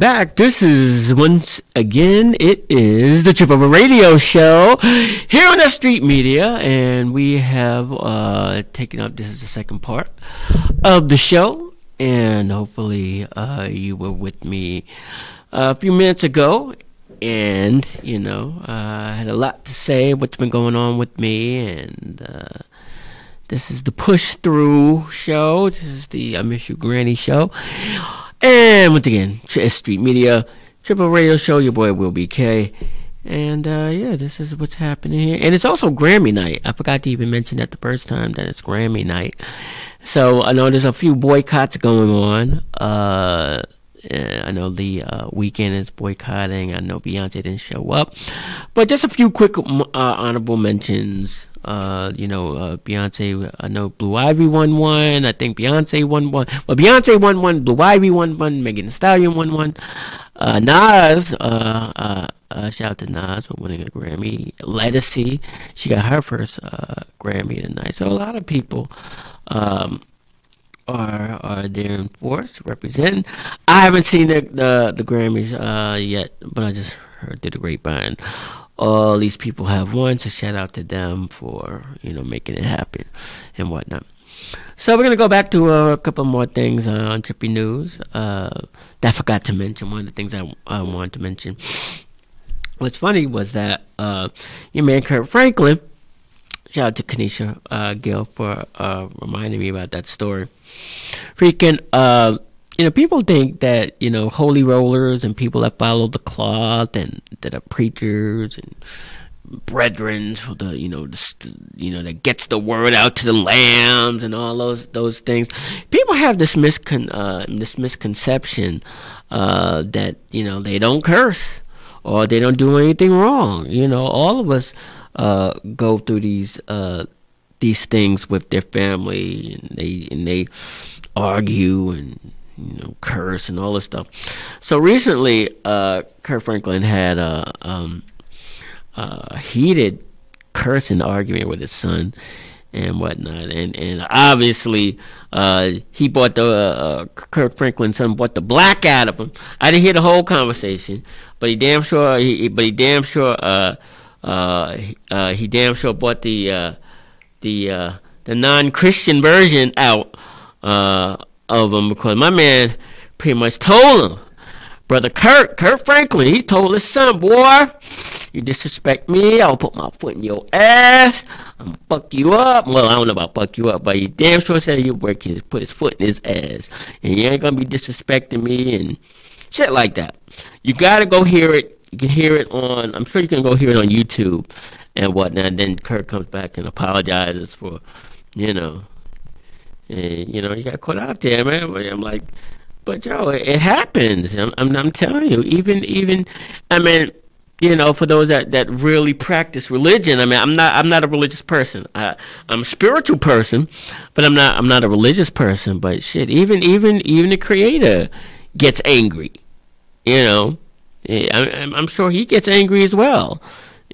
back. This is once again, it is the Trip Over Radio Show here on S.STREET Media, and we have taken up. This is the second part of the show, and hopefully you were with me a few minutes ago, and I had a lot to say. What's been going on with me, and this is the Push Through Show. This is the I Miss You Granny Show. And once again, S.STREET Media, Triple Radio Show, your boy Will BK. And this is what's happening here. And it's also Grammy night. I forgot to even mention that the first time that it's Grammy night. So I know there's a few boycotts going on. I know the Weeknd is boycotting. I know Beyonce didn't show up. But just a few quick honorable mentions. Beyonce, I know Blue Ivy won one. I think Beyonce won one. Well, Beyonce won one. Blue Ivy won one. Megan Thee Stallion won one. Nas, shout out to Nas for winning a Grammy. Ledisi, she got her first Grammy tonight. So a lot of people are there in force representing. I haven't seen the Grammys yet, but I just heard through the grapevine. All these people have won, so shout out to them for making it happen and whatnot. So we're gonna go back to a couple more things on Trippy News that I forgot to mention. One of the things I wanted to mention. What's funny was that your man Kurt Franklin. Shout out to Kanisha Gill for reminding me about that story. Freaking. People think that, holy rollers and people that follow the cloth and that are preachers and brethren for the, that gets the word out to the lambs and all those things. People have this misconception that, they don't curse or they don't do anything wrong. All of us go through these things with their family, and they argue and curse and all this stuff. So recently, Kurt Franklin had a heated cursing argument with his son and whatnot, and obviously he bought the Kurt Franklin's son bought the black out of him. I didn't hear the whole conversation, but he damn sure bought the non-Christian version out of him, because my man pretty much told him, brother Kurt Franklin, he told his son, boy, you disrespect me, I'll put my foot in your ass, I'm gonna fuck you up. Well, I don't know about fuck you up, but he damn sure said he would put his foot in his ass, and you ain't gonna be disrespecting me and shit like that. You gotta go hear it. You can hear it on, I'm sure you can go hear it on YouTube and whatnot. And then Kurt comes back and apologizes for, and, you got caught out there, man. I'm like, but Joe, it happens. I'm telling you, even, I mean, for those that really practice religion. I mean, I'm not a religious person. I'm a spiritual person, but I'm not a religious person. But shit, even the Creator gets angry. I'm sure he gets angry as well.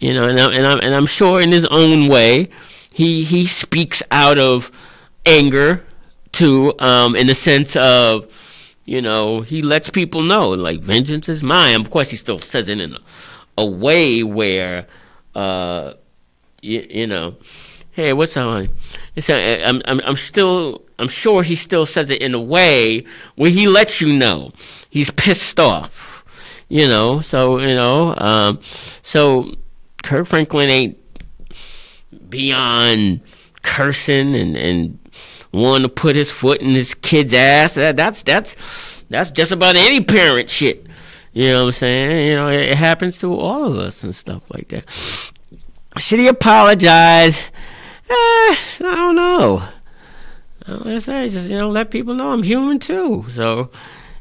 And I'm sure in his own way, he speaks out of anger too, in the sense of, he lets people know, like, vengeance is mine. Of course, he still says it in a way where, hey, what's up, honey? I'm sure he still says it in a way where he lets you know he's pissed off, so Kurt Franklin ain't beyond cursing and wanting to put his foot in his kid's ass. That's just about any parent shit. You know what I'm saying? It happens to all of us and stuff like that. Should he apologize? I don't know. I say, just let people know I'm human too. So,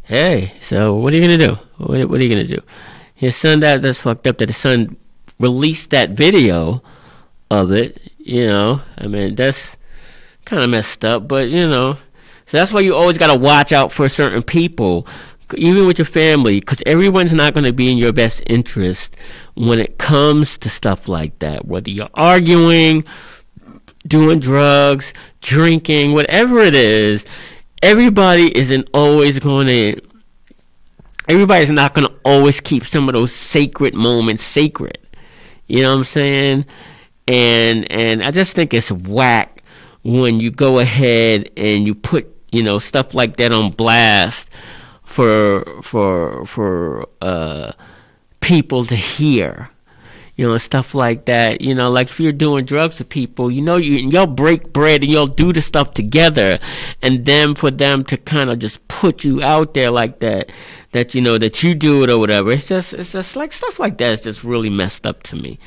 hey, so what are you gonna do? What are you gonna do? His son, that's fucked up that his son released that video of it. I mean, that's kind of messed up, but so that's why you always got to watch out for certain people, even with your family, because everyone's not going to be in your best interest when it comes to stuff like that, whether you're arguing, doing drugs, drinking, whatever it is. Everybody isn't always going to everybody's not going to always keep some of those sacred moments sacred. You know what I'm saying? And I just think it's whack when you go ahead and you put, you know, stuff like that on blast for people to hear. You know, stuff like that. You know, like if you're doing drugs with people, you know, y'all break bread and y'all do the stuff together, and then for them to kind of just put you out there like that, that you know that you do it or whatever. It's just like stuff like that is just really messed up to me.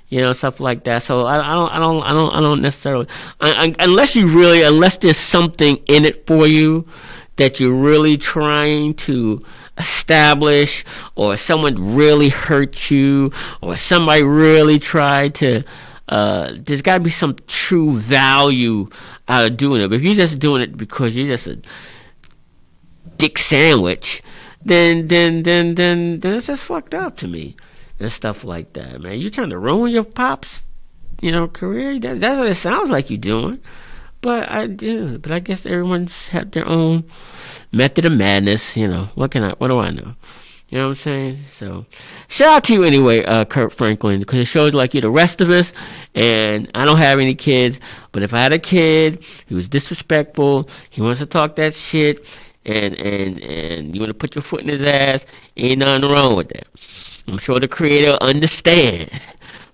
You know, stuff like that. So I don't necessarily, unless there's something in it for you that you're really trying to establish, or someone really hurt you, or somebody really tried to, there's got to be some true value out of doing it. But if you're just doing it because you're just a dick sandwich, then it's just fucked up to me. And stuff like that, man. You're trying to ruin your pop's, you know, career. That's what it sounds like you're doing. But I guess everyone's had their own method of madness. You know, what do I know? You know what I'm saying? So, shout out to you anyway, Kurt Franklin, because it shows like you're the rest of us. And I don't have any kids, but if I had a kid who was disrespectful, he wants to talk that shit, and you want to put your foot in his ass, ain't nothing wrong with that. I'm sure the creator will understand,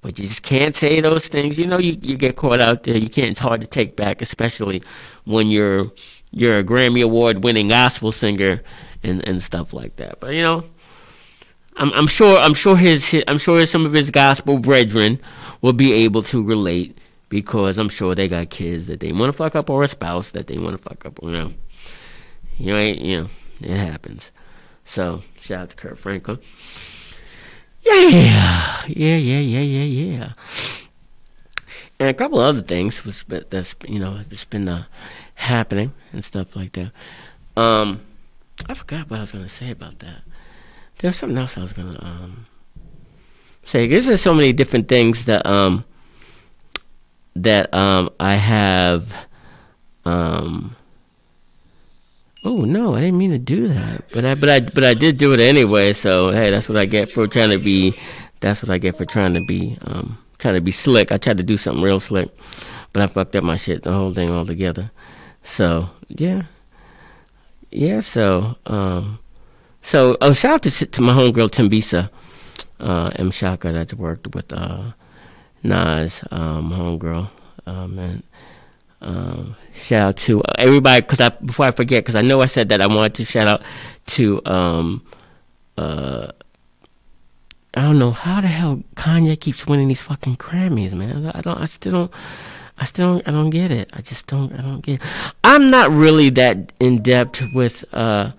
but you just can't say those things. You know, you get caught out there. You can't. It's hard to take back, especially when you're a Grammy Award winning gospel singer and stuff like that. But you know, I'm sure some of his gospel brethren will be able to relate, because I'm sure they got kids that they want to fuck up, or a spouse that they want to fuck up. You know, it happens. So shout out to Kurt Franklin. Yeah. And a couple other things that's just been happening and stuff like that. I forgot what I was gonna say about that. There was something else I was gonna say. There's so many different things that I have. Oh no, I didn't mean to do that, but I did do it anyway. So hey, that's what I get for trying to be. That's what I get for trying to be slick. I tried to do something real slick, but I fucked up my shit, the whole thing altogether. So yeah. So shout out to my homegirl Timbisa, M Shaka, that's worked with Nas, homegirl, and. Shout out to everybody, before I forget, because I know I said that I wanted to shout out to I don't know how the hell Kanye keeps winning these fucking Grammys, man. I don't get it. I don't get it. I'm not really that in depth with Kanye.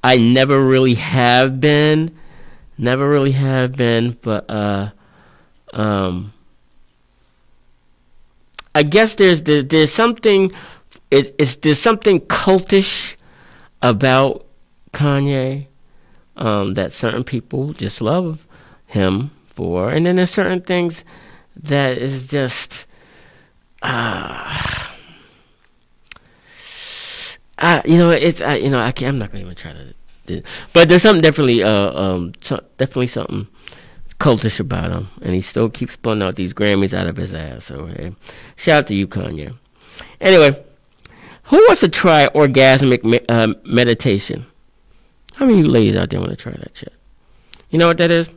I never really have been. But I guess there's something. There's something cultish about Kanye that certain people just love him for, and then there's certain things that is just I'm not gonna even try to. But there's something definitely something cultish about him, and he still keeps pulling out these Grammys out of his ass. So hey, shout out to you, Kanye. Anyway, who wants to try orgasmic meditation? How many of you ladies out there want to try that shit? You know what that is?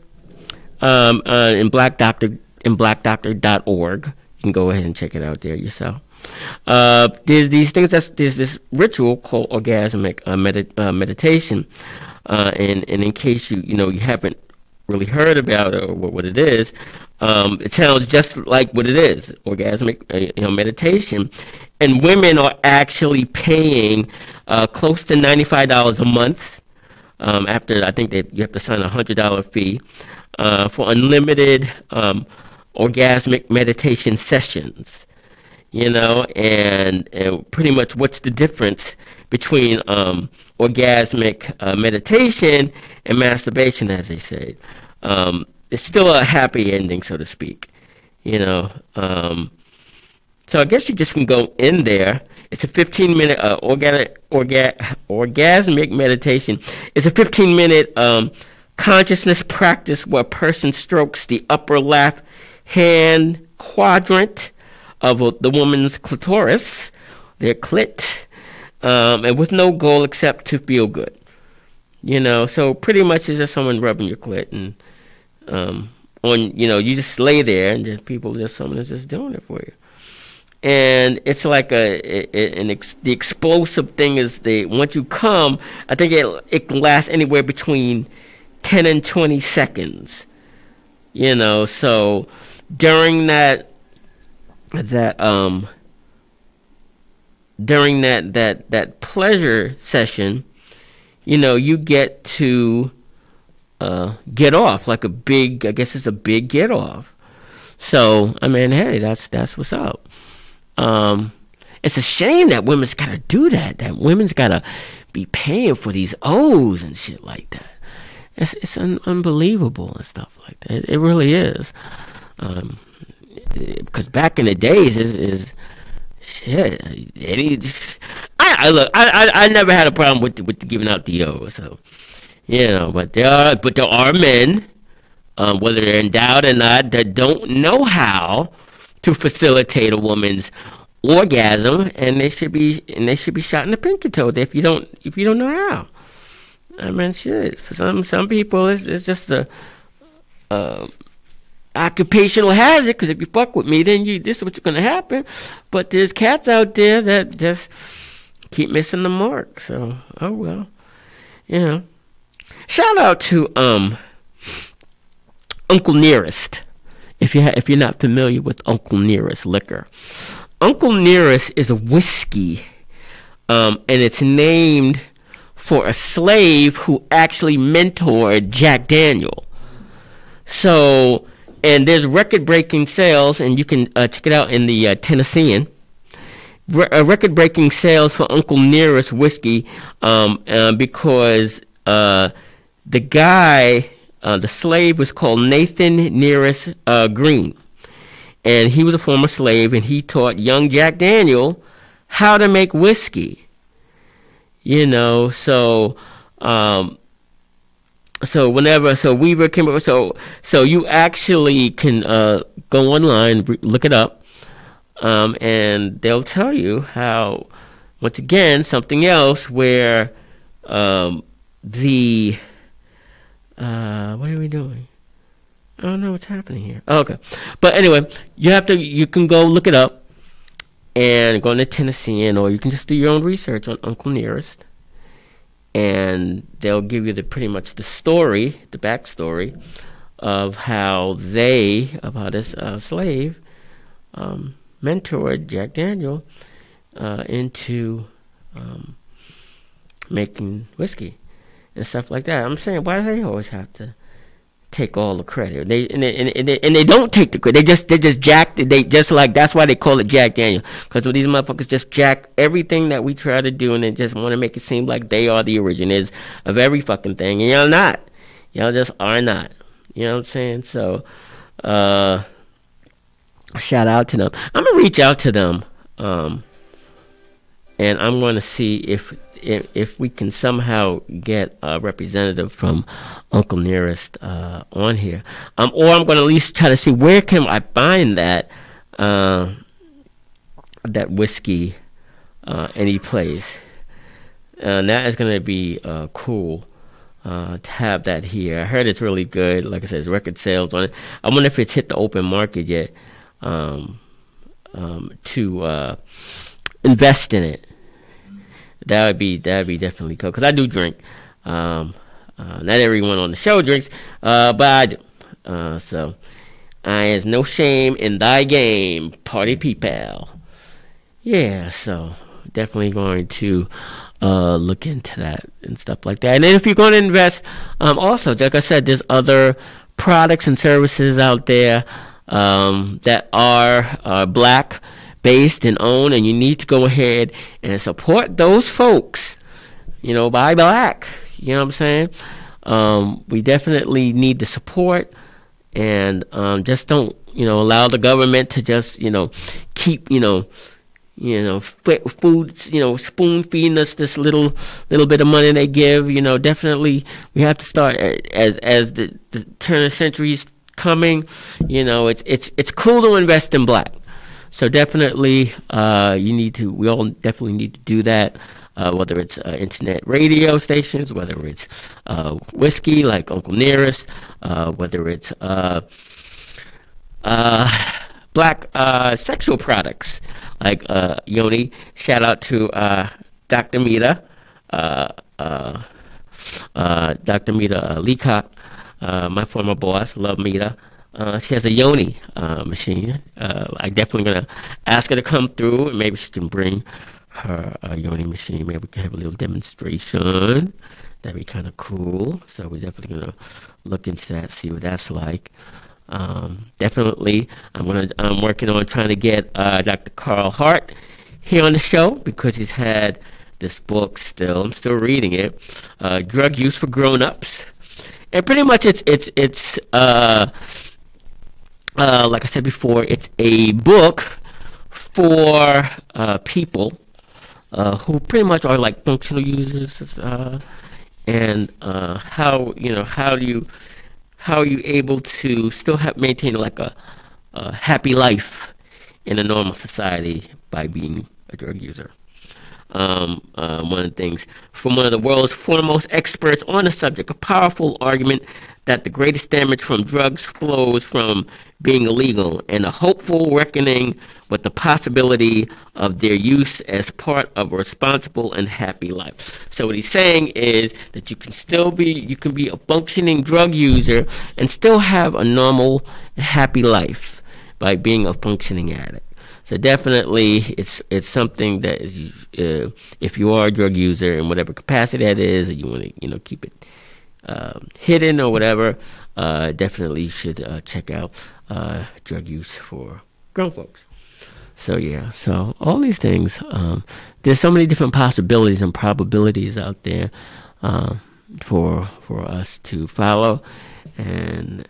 In blackdoctor.org, you can go ahead and check it out there yourself. There's these things. There's this ritual called orgasmic meditation, and in case you haven't really heard about it or what it is, it sounds just like what it is, orgasmic meditation, and women are actually paying close to $95 a month. After I think that you have to sign a $100 fee for unlimited orgasmic meditation sessions. And pretty much what's the difference between orgasmic meditation and masturbation, as they say. It's still a happy ending, so to speak. So I guess you just can go in there. It's a 15-minute orgasmic meditation. It's a 15-minute consciousness practice where a person strokes the upper left hand quadrant of the woman's clitoris, their clit, and with no goal except to feel good. So pretty much it's just someone rubbing your clit, and you just lay there, and someone is just doing it for you. And it's like the explosive thing is once you come, I think it can last anywhere between 10 and 20 seconds. So during that pleasure session, you get to get off like I guess it's a big get off. So I mean, hey, that's what's up. It's a shame that women's gotta do that. That women's gotta be paying for these O's and shit like that. It's unbelievable and stuff like that. It really is. Because back in the days is shit. I never had a problem with giving out the O's. So but there are men, whether they're endowed or not, that don't know how to facilitate a woman's orgasm, and they should be shot in the pinky toe if you don't know how. I mean, shit. For some people, it's just a occupational hazard. Because if you fuck with me, then this is what's gonna happen. But there's cats out there that just keep missing the mark. So, oh well, Shout out to Uncle Nearest. If you're not familiar with Uncle Nearest liquor, Uncle Nearest is a whiskey, and it's named for a slave who actually mentored Jack Daniel. So, and there's record-breaking sales, and you can check it out in the Tennessean. Record-breaking sales for Uncle Nearest whiskey, because the guy, the slave, was called Nathan Nearest Green. And he was a former slave, and he taught young Jack Daniel how to make whiskey. So Weaver came. So you actually can go online, look it up, and they'll tell you how. Once again, something else where what are we doing? I don't know what's happening here. Oh, okay. But anyway, you can go look it up and go into Tennessean, or you can just do your own research on Uncle Nearest. And they'll give you pretty much the story, the backstory of how this slave mentored Jack Daniel into making whiskey and stuff like that. I'm saying, why do they always have to take all the credit? They don't take the credit. That's why they call it Jack Daniel, because these motherfuckers just jack everything that we try to do, and they just want to make it seem like they are the originators of every fucking thing, and y'all not. Y'all just are not. You know what I'm saying? So, shout out to them. I'm gonna reach out to them, and I'm going to see if we can somehow get a representative from Uncle Nearest on here, or I'm going to at least try to see where can I find that whiskey any place. That is going to be cool to have that here. I heard it's really good. Like I said, it's record sales on it. I wonder if it's hit the open market yet to invest in it. That'd be definitely cool, because I do drink. Not everyone on the show drinks, but I do. So there's no shame in thy game, party people. Yeah, so definitely going to look into that and stuff like that. And then if you're going to invest, also, like I said, there's other products and services out there that are black based and owned, and you need to go ahead and support those folks, buy black. You know what I'm saying? We definitely need the support, and just don't allow the government to just keep food, spoon feeding us this little bit of money they give. Definitely we have to start as the turn of the century is coming. It's cool to invest in black. So definitely, we all definitely need to do that. Whether it's internet radio stations, whether it's whiskey like Uncle Nearest, whether it's black sexual products like Yoni. Shout out to Dr. Mita, Dr. Mita Leacock, my former boss. Love Mita. She has a Yoni machine. I definitely gonna ask her to come through, and maybe she can bring her Yoni machine. Maybe we can have a little demonstration. That'd be kind of cool. So we're definitely gonna look into that, see what that's like. Definitely, I'm working on trying to get Dr. Carl Hart here on the show because he's had this book. I'm still reading it. Drug Use for Grown-Ups, and pretty much it's like I said before, it's a book for people who pretty much are like functional users, and how are you able to still maintain like a happy life in a normal society by being a drug user. One of the things from one of the world's foremost experts on the subject, a powerful argument that the greatest damage from drugs flows from being illegal, and a hopeful reckoning with the possibility of their use as part of a responsible and happy life. So what he's saying is that you can be a functioning drug user and still have a normal, happy life by being a functioning addict. So definitely, it's something that is, if you are a drug user in whatever capacity that is, or you want to keep it hidden or whatever, definitely you should check out drug use for grown folks. So yeah, so all these things, there's so many different possibilities and probabilities out there for us to follow and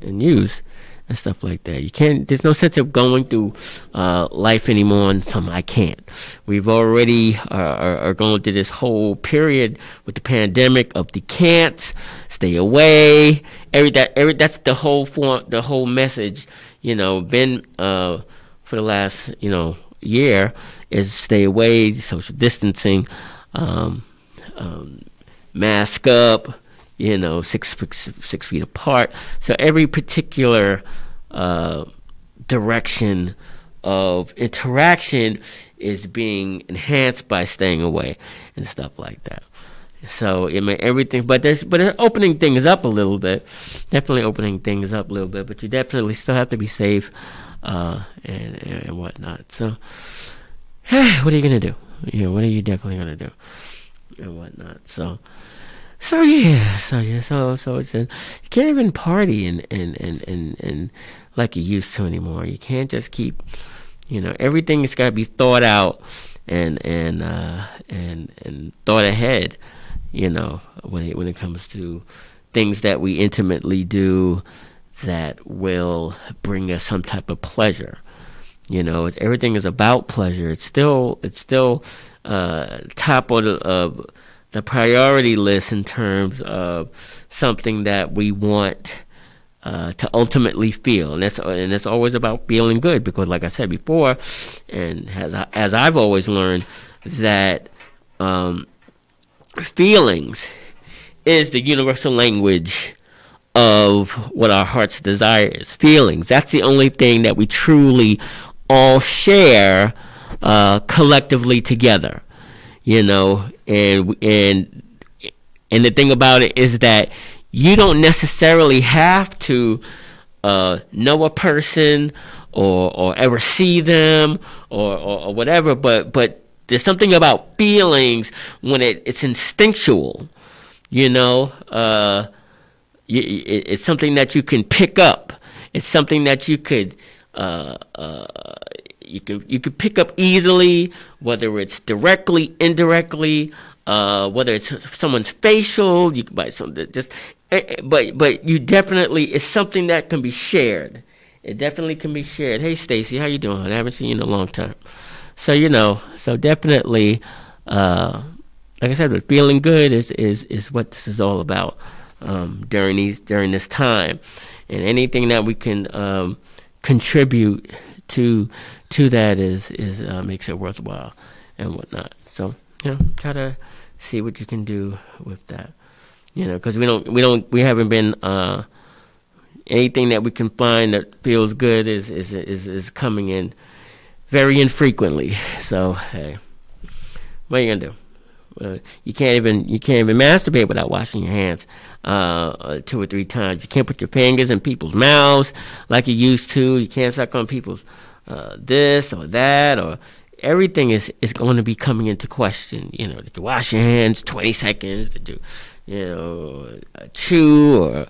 use and stuff like that. There's no sense of going through life anymore and I can't. We've already are going through this whole period with the pandemic of the can't, stay away, that's the whole message, been for the last, year is stay away, social distancing, mask up, 6 feet apart. So every particular direction of interaction is being enhanced by staying away and stuff like that. So everything, but it's opening things up a little bit. Definitely opening things up a little bit, but you definitely still have to be safe and whatnot. So, what are you gonna do? What are you definitely gonna do and whatnot? So it's you can't even party and like you used to anymore. You can't just keep, everything has got to be thought out and thought ahead. When it comes to things that we intimately do that will bring us some type of pleasure. Everything is about pleasure. It's still top of the priority list in terms of something that we want to ultimately feel, and that's always about feeling good, because like I said before, and as I've always learned, that feelings is the universal language of what our heart's desire is. Feelings, that's the only thing that we truly all share collectively together. And the thing about it is that you don't necessarily have to know a person or ever see them or whatever, but there's something about feelings when it's instinctual. It's something that you can pick up. It's something that you could you could pick up easily, whether it's directly, indirectly, whether it's someone's facial, you can buy something. Just But you definitely, it's something that can be shared. It definitely can be shared. Hey, Stacy, how you doing? I haven't seen you in a long time. So so definitely, like I said, feeling good is what this is all about during this time, and anything that we can contribute to that is makes it worthwhile and whatnot. So try to see what you can do with that. Because we haven't been anything that we can find that feels good is coming in very infrequently. So hey, what are you gonna do? You can't even masturbate without washing your hands 2 or 3 times. You can't put your fingers in people's mouths like you used to. You can't suck on people's this or that, or everything is going to be coming into question. To wash your hands 20 seconds, to do chew, or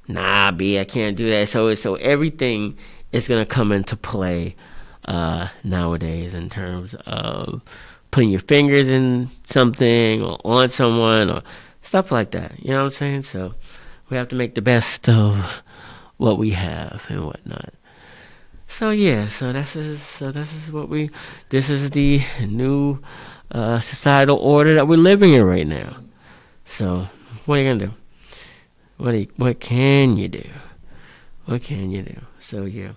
nah, B, I can't do that. So everything is going to come into play nowadays in terms of putting your fingers in something or on someone or stuff like that. You know what I'm saying? So we have to make the best of what we have and whatnot. So yeah, this is the new societal order that we're living in right now. So what are you gonna do? What can you do? What can you do? So yeah.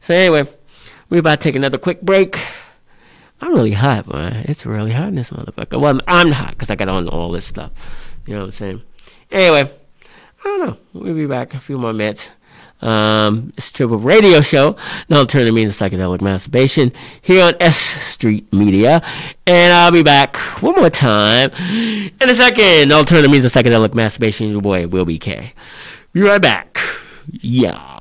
So anyway, we're about to take another quick break. I'm really hot, man. It's really hot in this motherfucker. Well, I'm hot because I got on all this stuff. You know what I'm saying? Anyway, I don't know. We'll be back in a few more minutes. It's Triple Radio Show, an alternative means of psychedelic masturbation, here on S.STREET Media. And I'll be back one more time in a second. Alternative means of psychedelic masturbation. Your boy, Will B.K. Be right back. Yeah.